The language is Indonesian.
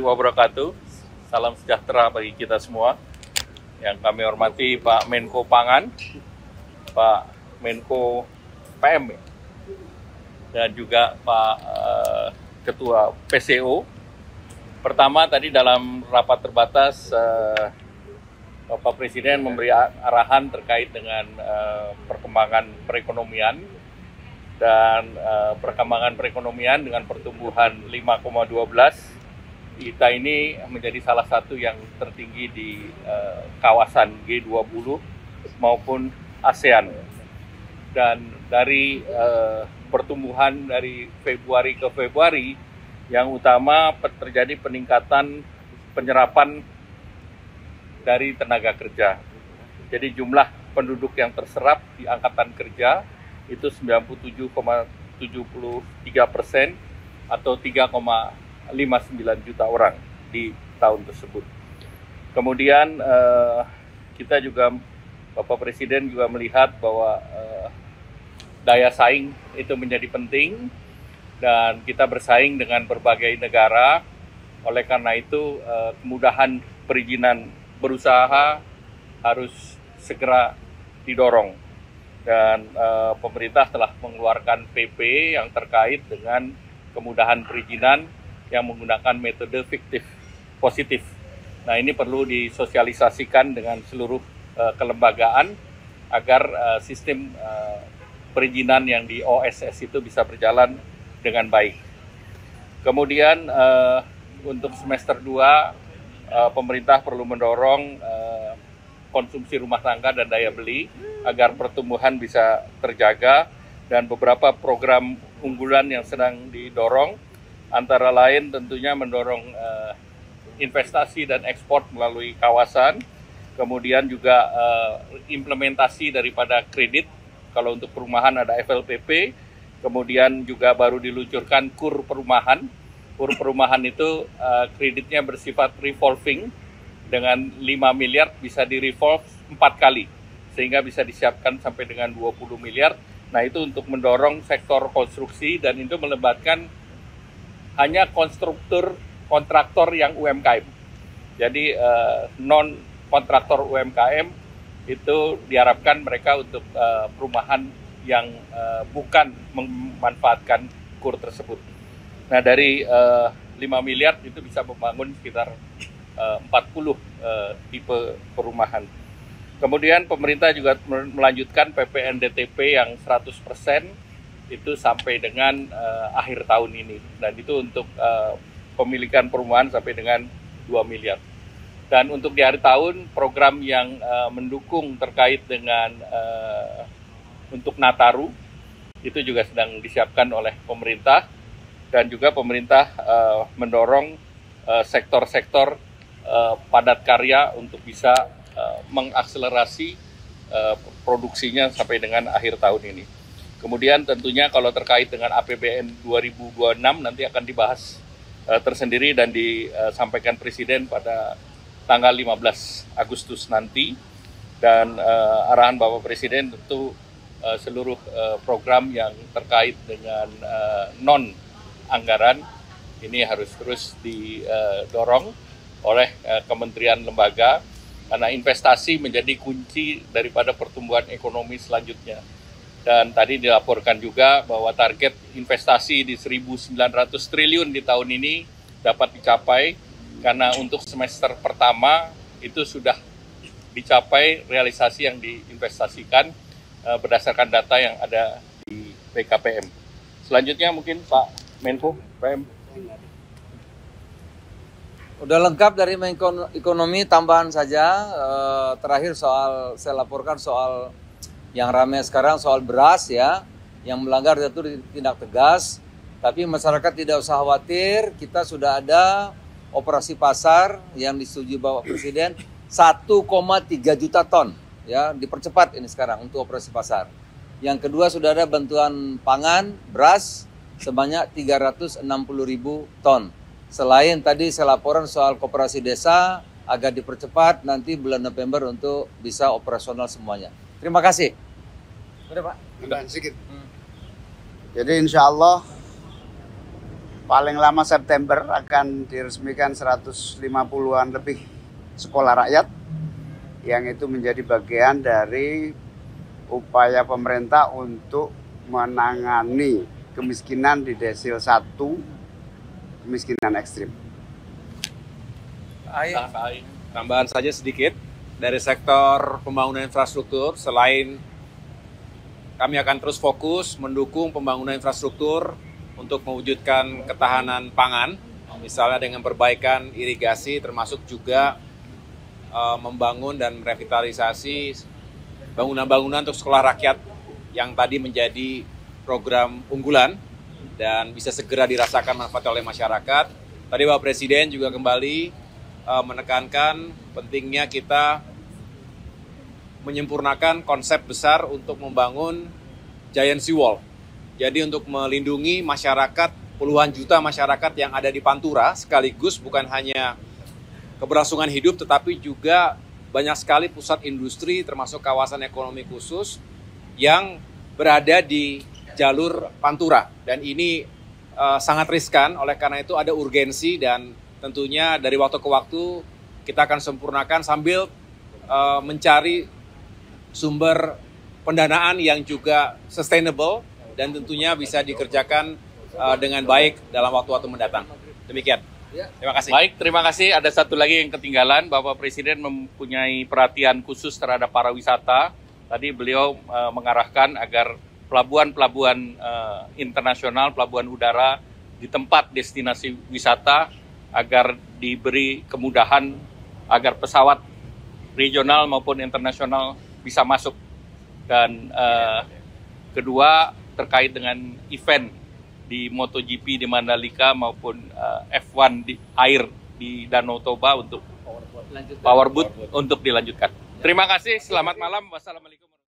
wabarakatuh. Salam sejahtera bagi kita semua. Yang kami hormati Pak Menko Pangan, Pak Menko PM, dan juga Pak Ketua PCO. Pertama tadi dalam rapat terbatas Bapak Presiden memberi arahan terkait dengan perkembangan perekonomian dan perkembangan perekonomian dengan pertumbuhan 5,12. Kita ini menjadi salah satu yang tertinggi di kawasan G20 maupun ASEAN. Dan dari pertumbuhan dari Februari ke Februari, yang utama terjadi peningkatan penyerapan dari tenaga kerja. Jadi jumlah penduduk yang terserap di angkatan kerja itu 97,73% atau 3,59 juta orang di tahun tersebut. Kemudian kita juga, Bapak Presiden juga melihat bahwa daya saing itu menjadi penting dan kita bersaing dengan berbagai negara. Oleh karena itu kemudahan perizinan berusaha harus segera didorong dan pemerintah telah mengeluarkan PP yang terkait dengan kemudahan perizinan yang menggunakan metode fiktif positif. Nah, ini perlu disosialisasikan dengan seluruh kelembagaan agar sistem perizinan yang di OSS itu bisa berjalan dengan baik. Kemudian untuk semester 2 pemerintah perlu mendorong konsumsi rumah tangga dan daya beli agar pertumbuhan bisa terjaga, dan beberapa program unggulan yang sedang didorong antara lain tentunya mendorong investasi dan ekspor melalui kawasan, kemudian juga implementasi daripada kredit. Kalau untuk perumahan ada FLPP, kemudian juga baru diluncurkan KUR perumahan. KUR perumahan itu kreditnya bersifat revolving, dengan 5 miliar bisa di-revolve 4 kali, sehingga bisa disiapkan sampai dengan 20 miliar. Nah, itu untuk mendorong sektor konstruksi, dan itu melibatkan hanya kontraktor yang UMKM. Jadi non kontraktor UMKM itu diharapkan mereka untuk perumahan yang bukan memanfaatkan KUR tersebut. Nah, dari 5 miliar itu bisa membangun sekitar 40 tipe perumahan. Kemudian pemerintah juga melanjutkan PPNDTP yang 100% itu sampai dengan akhir tahun ini, dan itu untuk pemilikan perumahan sampai dengan 2 miliar. Dan untuk di akhir tahun, program yang mendukung terkait dengan untuk Nataru itu juga sedang disiapkan oleh pemerintah, dan juga pemerintah mendorong sektor-sektor padat karya untuk bisa mengakselerasi produksinya sampai dengan akhir tahun ini. Kemudian tentunya kalau terkait dengan APBN 2026 nanti akan dibahas tersendiri dan disampaikan Presiden pada tanggal 15 Agustus nanti. Dan arahan Bapak Presiden tentu seluruh program yang terkait dengan non-anggaran ini harus terus didorong oleh kementerian lembaga, karena investasi menjadi kunci daripada pertumbuhan ekonomi selanjutnya. Dan tadi dilaporkan juga bahwa target investasi di 1.900 triliun di tahun ini dapat dicapai, karena untuk semester pertama itu sudah dicapai realisasi yang diinvestasikan berdasarkan data yang ada di BKPM. Selanjutnya mungkin Pak Menko PM. Udah lengkap dari Menko Ekonomi, tambahan saja terakhir saya laporkan soal yang ramai sekarang soal beras ya, yang melanggar itu ditindak tegas. Tapi masyarakat tidak usah khawatir, kita sudah ada operasi pasar yang disetujui Bapak Presiden 1,3 juta ton ya, dipercepat ini sekarang untuk operasi pasar. Yang kedua sudah ada bantuan pangan beras sebanyak 360.000 ton. Selain tadi saya laporan soal koperasi desa agar dipercepat nanti bulan November untuk bisa operasional semuanya. Terima kasih. Sudah Pak? Sedikit. Jadi insya Allah paling lama September akan diresmikan 150-an lebih sekolah rakyat yang itu menjadi bagian dari upaya pemerintah untuk menangani kemiskinan di desil 1, kemiskinan ekstrim. Tambahan saja sedikit, dari sektor pembangunan infrastruktur, selain kami akan terus fokus mendukung pembangunan infrastruktur untuk mewujudkan ketahanan pangan, misalnya dengan perbaikan irigasi, termasuk juga membangun dan merevitalisasi bangunan-bangunan untuk sekolah rakyat yang tadi menjadi program unggulan dan bisa segera dirasakan manfaat oleh masyarakat. Tadi Bapak Presiden juga kembali menekankan pentingnya kita menyempurnakan konsep besar untuk membangun giant sea wall. Jadi untuk melindungi masyarakat, puluhan juta masyarakat yang ada di Pantura, sekaligus bukan hanya keberlangsungan hidup, tetapi juga banyak sekali pusat industri termasuk kawasan ekonomi khusus yang berada di jalur Pantura. Dan ini sangat riskan, oleh karena itu ada urgensi dan tentunya dari waktu ke waktu kita akan sempurnakan sambil mencari sumber pendanaan yang juga sustainable dan tentunya bisa dikerjakan dengan baik dalam waktu-waktu mendatang. Demikian. Terima kasih. Baik, terima kasih. Ada satu lagi yang ketinggalan, Bapak Presiden mempunyai perhatian khusus terhadap para wisata. Tadi beliau mengarahkan agar pelabuhan-pelabuhan internasional, pelabuhan udara di tempat destinasi wisata agar diberi kemudahan agar pesawat regional maupun internasional bisa masuk. Dan kedua terkait dengan event di MotoGP di Mandalika maupun F1 di air di Danau Toba untuk powerboat untuk dilanjutkan. Terima kasih, selamat malam, wassalamualaikum.